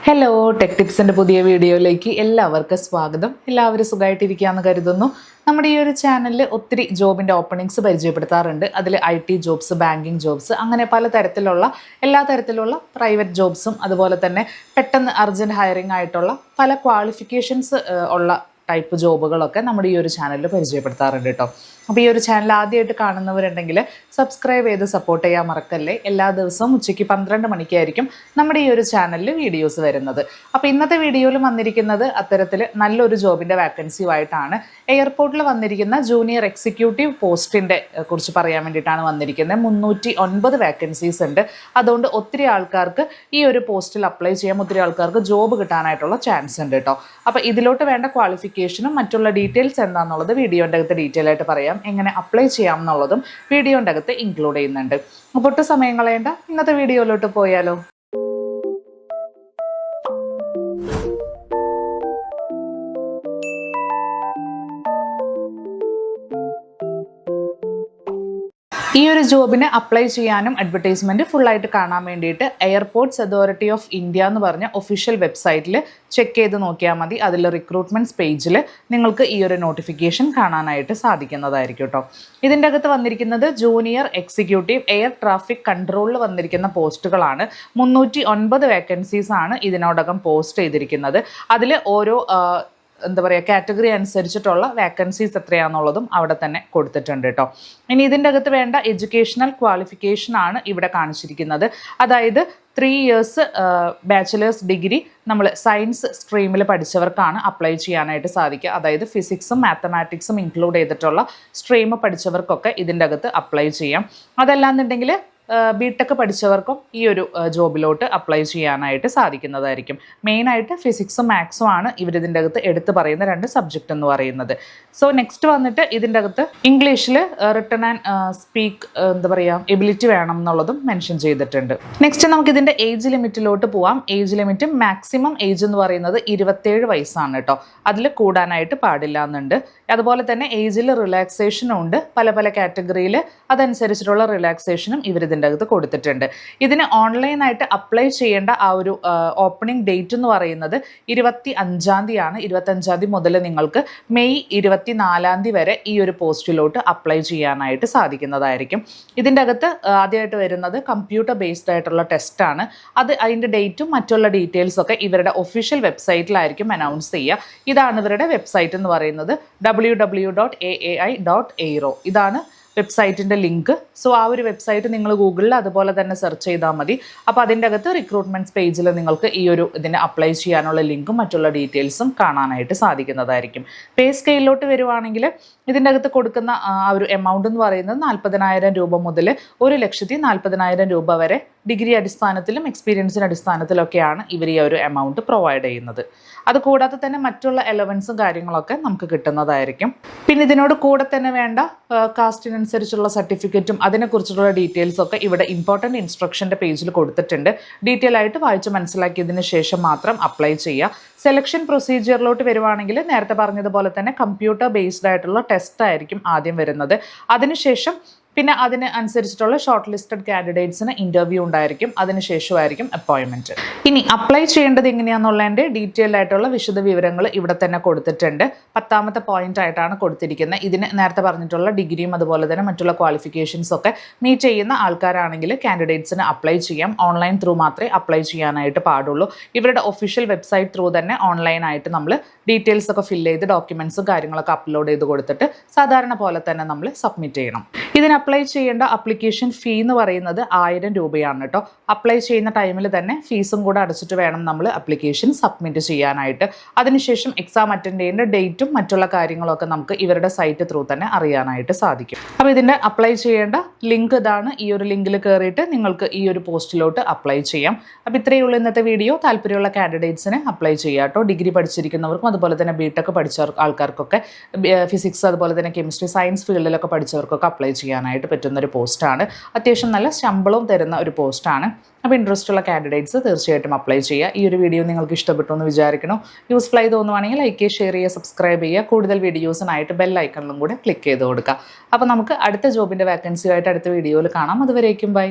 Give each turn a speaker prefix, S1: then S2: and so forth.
S1: Hello tech ടിപ്സിൻ്റെ പുതിയ വീഡിയോയിലേക്ക് എല്ലാവർക്കും സ്വാഗതം. എല്ലാവരും സുഖമായിട്ടിരിക്കുകയെന്ന് കരുതുന്നു. നമ്മുടെ ഈ ഒരു ചാനലിൽ ഒത്തിരി ജോബിൻ്റെ ഓപ്പണിങ്സ് പരിചയപ്പെടുത്താറുണ്ട്. അതിൽ IT ജോബ്സ്, ബാങ്കിങ് ജോബ്സ്, അങ്ങനെ എല്ലാ തരത്തിലുള്ള പ്രൈവറ്റ് ജോബ്സും അതുപോലെ തന്നെ പെട്ടെന്ന് അർജൻറ്റ് ഹയറിംഗ് ആയിട്ടുള്ള പല ക്വാളിഫിക്കേഷൻസ് ഉള്ള ടൈപ്പ് ജോബുകളൊക്കെ നമ്മുടെ ഈ ഒരു ചാനലിൽ പരിചയപ്പെടുത്താറുണ്ട് കേട്ടോ. അപ്പോൾ ഈ ഒരു ചാനൽ ആദ്യമായിട്ട് കാണുന്നവരുണ്ടെങ്കിൽ സബ്സ്ക്രൈബ് ചെയ്ത് സപ്പോർട്ട് ചെയ്യാൻ മറക്കല്ലേ. എല്ലാ ദിവസവും ഉച്ചയ്ക്ക് 12 മണിക്കായിരിക്കും നമ്മുടെ ഈ ഒരു ചാനലിൽ വീഡിയോസ് വരുന്നത്. അപ്പോൾ ഇന്നത്തെ വീഡിയോയിൽ വന്നിരിക്കുന്നത് അത്തരത്തിൽ നല്ലൊരു ജോബിൻ്റെ വാക്കൻസിയുമായിട്ടാണ്. എയർപോർട്ടിൽ വന്നിരിക്കുന്ന ജൂനിയർ എക്സിക്യൂട്ടീവ് പോസ്റ്റിൻ്റെ കുറിച്ച് പറയാൻ വേണ്ടിയിട്ടാണ് വന്നിരിക്കുന്നത്. 309 വാക്കൻസീസ് ഉണ്ട്. അതുകൊണ്ട് ഒത്തിരി ആൾക്കാർക്ക് ഈ ഒരു പോസ്റ്റിൽ അപ്ലൈ ചെയ്യാം, ഒത്തിരി ആൾക്കാർക്ക് ജോബ് കിട്ടാനായിട്ടുള്ള ചാൻസ് ഉണ്ട് കേട്ടോ. അപ്പോൾ ഇതിലോട്ട് വേണ്ട ക്വാളിഫിക്കേഷനും മറ്റുള്ള ഡീറ്റെയിൽസ് എന്താണെന്നുള്ളത് വീഡിയോൻ്റെ അകത്ത് ഡീറ്റെയിൽ ആയിട്ട് പറയാം. എങ്ങനെ അപ്ലൈ ചെയ്യാം എന്നുള്ളതും വീഡിയോൻ്റെ അകത്ത് ഇൻക്ലൂഡ് ചെയ്യുന്നുണ്ട്. അപ്പോൾ ഒട്ടും സമയം കളയേണ്ട, ഇന്നത്തെ വീഡിയോയിലോട്ട് പോയാലോ. ഈ ഒരു ജോബിന് അപ്ലൈ ചെയ്യാനും അഡ്വർടൈസ്മെൻറ്റ് ഫുള്ളായിട്ട് കാണാൻ വേണ്ടിയിട്ട് എയർപോർട്ട്സ് അതോറിറ്റി ഓഫ് ഇന്ത്യ എന്ന് പറഞ്ഞ ഒഫീഷ്യൽ വെബ്സൈറ്റിൽ ചെക്ക് ചെയ്ത് നോക്കിയാൽ മതി. അതിൽ റിക്രൂട്ട്മെൻറ്റ്സ് പേജിൽ നിങ്ങൾക്ക് ഈ ഒരു നോട്ടിഫിക്കേഷൻ കാണാനായിട്ട് സാധിക്കുന്നതായിരിക്കും കേട്ടോ. ഇതിൻ്റെ അകത്ത് വന്നിരിക്കുന്നത് ജൂനിയർ എക്സിക്യൂട്ടീവ് എയർ ട്രാഫിക് കൺട്രോളിൽ വന്നിരിക്കുന്ന പോസ്റ്റുകളാണ്. 309 വേക്കൻസീസ് ആണ് ഇതിനോടകം പോസ്റ്റ് ചെയ്തിരിക്കുന്നത്. അതിൽ ഓരോ കാറ്റഗറി അനുസരിച്ചിട്ടുള്ള വാക്കൻസീസ് എത്രയാണെന്നുള്ളതും അവിടെ തന്നെ കൊടുത്തിട്ടുണ്ട് കേട്ടോ. ഇനി ഇതിൻ്റെ അകത്ത് വേണ്ട എഡ്യൂക്കേഷണൽ ക്വാളിഫിക്കേഷനാണ് ഇവിടെ കാണിച്ചിരിക്കുന്നത്. അതായത് 3 ഇയേഴ്സ് ബാച്ചിലേഴ്സ് ഡിഗ്രി നമ്മൾ സയൻസ് സ്ട്രീമിൽ പഠിച്ചവർക്കാണ് അപ്ലൈ ചെയ്യാനായിട്ട് സാധിക്കുക. അതായത് ഫിസിക്സും മാത്തമാറ്റിക്സും ഇൻക്ലൂഡ് ചെയ്തിട്ടുള്ള സ്ട്രീം പഠിച്ചവർക്കൊക്കെ ഇതിൻ്റെ അകത്ത് അപ്ലൈ ചെയ്യാം. അതല്ലാന്നുണ്ടെങ്കിൽ ബിടെക് പഠിച്ചവർക്കും ഈ ഒരു ജോബിലോട്ട് അപ്ലൈ ചെയ്യാനായിട്ട് സാധിക്കുന്നതായിരിക്കും. മെയിനായിട്ട് ഫിസിക്സും മാത്സും ആണ് ഇവരിതിൻ്റെ അകത്ത് എടുത്ത് പറയുന്ന 2 സബ്ജക്റ്റ് എന്ന് പറയുന്നത്. സോ നെക്സ്റ്റ് വന്നിട്ട് ഇതിൻ്റെ അകത്ത് ഇംഗ്ലീഷിൽ റിട്ടൺ ആൻഡ് സ്പീക്ക് എബിലിറ്റി വേണം എന്നുള്ളതും മെൻഷൻ ചെയ്തിട്ടുണ്ട്. നെക്സ്റ്റ് നമുക്ക് ഇതിൻ്റെ ഏജ് ലിമിറ്റിലോട്ട് പോവാം. ഏജ് ലിമിറ്റ് മാക്സിമം ഏജ് എന്ന് പറയുന്നത് 27 വയസ്സാണ് കേട്ടോ. അതിൽ കൂടാനായിട്ട് പാടില്ല എന്നുണ്ട്. അതുപോലെ തന്നെ ഏജിൽ റിലാക്സേഷനും ഉണ്ട്. പല കാറ്റഗറിയിൽ അതനുസരിച്ചിട്ടുള്ള റിലാക്സേഷനും ഇവരിതിൻ്റെ അകത്ത് കൊടുത്തിട്ടുണ്ട്. ഇതിന് ഓൺലൈനായിട്ട് അപ്ലൈ ചെയ്യേണ്ട ആ ഒരു ഓപ്പണിംഗ് ഡേറ്റ് എന്ന് പറയുന്നത് 25-ാം തീയതിയാണ്. 25-ാം തീയതി മുതൽ നിങ്ങൾക്ക് മെയ് 24-ാം തീയതി വരെ ഈ ഒരു പോസ്റ്റിലോട്ട് അപ്ലൈ ചെയ്യാനായിട്ട് സാധിക്കുന്നതായിരിക്കും. ഇതിൻ്റെ അകത്ത് ആദ്യമായിട്ട് വരുന്നത് കമ്പ്യൂട്ടർ ബേസ്ഡ് ആയിട്ടുള്ള ടെസ്റ്റാണ്. അതിൻ്റെ ഡേറ്റും മറ്റുള്ള ഡീറ്റെയിൽസൊക്കെ ഇവരുടെ ഒഫീഷ്യൽ വെബ്സൈറ്റിലായിരിക്കും അനൗൺസ് ചെയ്യുക. ഇതാണ് ഇവരുടെ വെബ്സൈറ്റ് എന്ന് പറയുന്നത് www.aai.aero. ഇതാണ് വെബ്സൈറ്റിൻ്റെ ലിങ്ക്. സോ ആ ഒരു വെബ്സൈറ്റ് നിങ്ങൾ ഗൂഗിളിൽ അതുപോലെ തന്നെ സെർച്ച് ചെയ്താൽ മതി. അപ്പോൾ അതിൻ്റെ അകത്ത് റിക്രൂട്ട്മെൻറ്റ്സ് പേജിൽ നിങ്ങൾക്ക് ഈ ഒരു ഇതിന് അപ്ലൈ ചെയ്യാനുള്ള ലിങ്കും മറ്റുള്ള ഡീറ്റെയിൽസും കാണാനായിട്ട് സാധിക്കുന്നതായിരിക്കും. പേ സ്കെയിലോട്ട് വരുവാണെങ്കിൽ ഇതിൻ്റെ അകത്ത് കൊടുക്കുന്ന ആ ഒരു എമൗണ്ട് എന്ന് പറയുന്നത് 40,000 രൂപ മുതൽ 1,40,000 രൂപ വരെ ഡിഗ്രി അടിസ്ഥാനത്തിലും എക്സ്പീരിയൻസിൻ്റെ അടിസ്ഥാനത്തിലൊക്കെയാണ് ഇവർ ഈ ഒരു എമൗണ്ട് പ്രൊവൈഡ് ചെയ്യുന്നത്. അതുകൂടാതെ തന്നെ മറ്റുള്ള എലവൻസും കാര്യങ്ങളൊക്കെ നമുക്ക് കിട്ടുന്നതായിരിക്കും. പിന്നെ ഇതിനോട് കൂടെ തന്നെ വേണ്ട കാസ്റ്റിനനുസരിച്ചുള്ള സർട്ടിഫിക്കറ്റും അതിനെക്കുറിച്ചുള്ള ഡീറ്റെയിൽസൊക്കെ ഇവിടെ ഇമ്പോർട്ടൻറ്റ് ഇൻസ്ട്രക്ഷൻ്റെ പേജിൽ കൊടുത്തിട്ടുണ്ട്. ഡീറ്റെയിൽ ആയിട്ട് വായിച്ച് മനസ്സിലാക്കിയതിന് ശേഷം മാത്രം അപ്ലൈ ചെയ്യുക. സെലക്ഷൻ പ്രൊസീജിയറിലോട്ട് വരുവാണെങ്കിൽ നേരത്തെ പറഞ്ഞതുപോലെ തന്നെ കമ്പ്യൂട്ടർ ബേസ്ഡ് ആയിട്ടുള്ള ടെസ്റ്റ് ആയിരിക്കും ആദ്യം വരുന്നത്. അതിനുശേഷം പിന്നെ അതിന് അനുസരിച്ചിട്ടുള്ള ഷോർട്ട് ലിസ്റ്റഡ് കാൻഡിഡേറ്റ്സിന് ഇൻ്റർവ്യൂ ഉണ്ടായിരിക്കും. അതിനുശേഷമായിരിക്കും അപ്പോയിൻമെൻറ്റ്. ഇനി അപ്ലൈ ചെയ്യേണ്ടത് എങ്ങനെയാണെന്നുള്ളതിൻ്റെ ഡീറ്റെയിൽ ആയിട്ടുള്ള വിശദ വിവരങ്ങൾ ഇവിടെ തന്നെ കൊടുത്തിട്ടുണ്ട്. 10ാമത്തെ പോയിന്റ് ആയിട്ടാണ് കൊടുത്തിരിക്കുന്നത്. ഇതിന് നേരത്തെ പറഞ്ഞിട്ടുള്ള ഡിഗ്രിയും അതുപോലെ തന്നെ മറ്റുള്ള ക്വാളിഫിക്കേഷൻസ് ഒക്കെ മീറ്റ് ചെയ്യുന്ന ആൾക്കാരാണെങ്കിൽ കാൻഡിഡേറ്റ്സിന് അപ്ലൈ ചെയ്യാം. ഓൺലൈൻ ത്രൂ മാത്രമേ അപ്ലൈ ചെയ്യാനായിട്ട് പാടുള്ളൂ. ഇവരുടെ ഒഫീഷ്യൽ വെബ്സൈറ്റ് ത്രൂ തന്നെ ഓൺലൈനായിട്ട് നമ്മൾ ഡീറ്റെയിൽസ് ഒക്കെ ഫില്ല് ചെയ്ത് ഡോക്യുമെൻറ്റ്സും കാര്യങ്ങളൊക്കെ അപ്ലോഡ് ചെയ്ത് കൊടുത്തിട്ട് സാധാരണ പോലെ തന്നെ നമ്മൾ സബ്മിറ്റ് ചെയ്യണം. ഇതിന് അപ്ലൈ ചെയ്യേണ്ട അപ്ലിക്കേഷൻ ഫീ എന്ന് പറയുന്നത് 1000 രൂപയാണ് കേട്ടോ. അപ്ലൈ ചെയ്യുന്ന ടൈമിൽ തന്നെ ഫീസും കൂടെ അടച്ചിട്ട് വേണം നമ്മൾ അപ്ലിക്കേഷൻ സബ്മിറ്റ് ചെയ്യാനായിട്ട്. അതിനുശേഷം എക്സാം അറ്റൻഡ് ചെയ്യേണ്ട ഡേറ്റും മറ്റുള്ള കാര്യങ്ങളൊക്കെ നമുക്ക് ഇവരുടെ സൈറ്റ് ത്രൂ തന്നെ അറിയാനായിട്ട് സാധിക്കും. അപ്പോൾ ഇതിൻ്റെ അപ്ലൈ ചെയ്യേണ്ട ലിങ്ക് ഇതാണ്. ഈ ഒരു ലിങ്കിൽ കയറിയിട്ട് നിങ്ങൾക്ക് ഈ ഒരു പോസ്റ്റിലോട്ട് അപ്ലൈ ചെയ്യാം. അപ്പോൾ ഇത്രയേ ഉള്ളൂ ഇന്നത്തെ വീഡിയോ. താല്പര്യമുള്ള കാൻഡിഡേറ്റ്സിന് അപ്ലൈ ചെയ്യാം കേട്ടോ. ഡിഗ്രി പഠിച്ചിരിക്കുന്നവർക്കും അതുപോലെ തന്നെ ബിടെക് പഠിച്ച ആൾക്കാർക്കൊക്കെ ഫിസിക്സ് അതുപോലെ തന്നെ കെമിസ്ട്രി സയൻസ് ഫീൽഡിലൊക്കെ പഠിച്ചവർക്കൊക്കെ അപ്ലൈ ചെയ്യാനായിട്ട് പറ്റുന്നൊരു പോസ്റ്റാണ്. അത്യാവശ്യം നല്ല ശമ്പളവും തരുന്ന ഒരു പോസ്റ്റാണ്. അപ്പോൾ ഇൻട്രസ്റ്റ് ഉള്ള കാൻഡിഡേറ്റ്സ് തീർച്ചയായിട്ടും അപ്ലൈ ചെയ്യുക. ഈ ഒരു വീഡിയോ നിങ്ങൾക്ക് ഇഷ്ടപ്പെട്ടു എന്ന് വിചാരിക്കണം. യൂസ്ഫുൾ ആയി തോന്നുവാണെങ്കിൽ ലൈക്ക് ചെയ്യുക, ഷെയർ ചെയ്യുക, സബ്സ്ക്രൈബ് ചെയ്യുക. കൂടുതൽ വീഡിയോസിനായിട്ട് ബെൽ ഐക്കണിലും കൂടെ ക്ലിക്ക് ചെയ്ത് കൊടുക്കുക. അപ്പോൾ നമുക്ക് അടുത്ത ജോബിൻ്റെ വാക്കൻസിയായിട്ട് അടുത്ത വീഡിയോയിൽ കാണാം. അതുവരേക്കും ബൈ.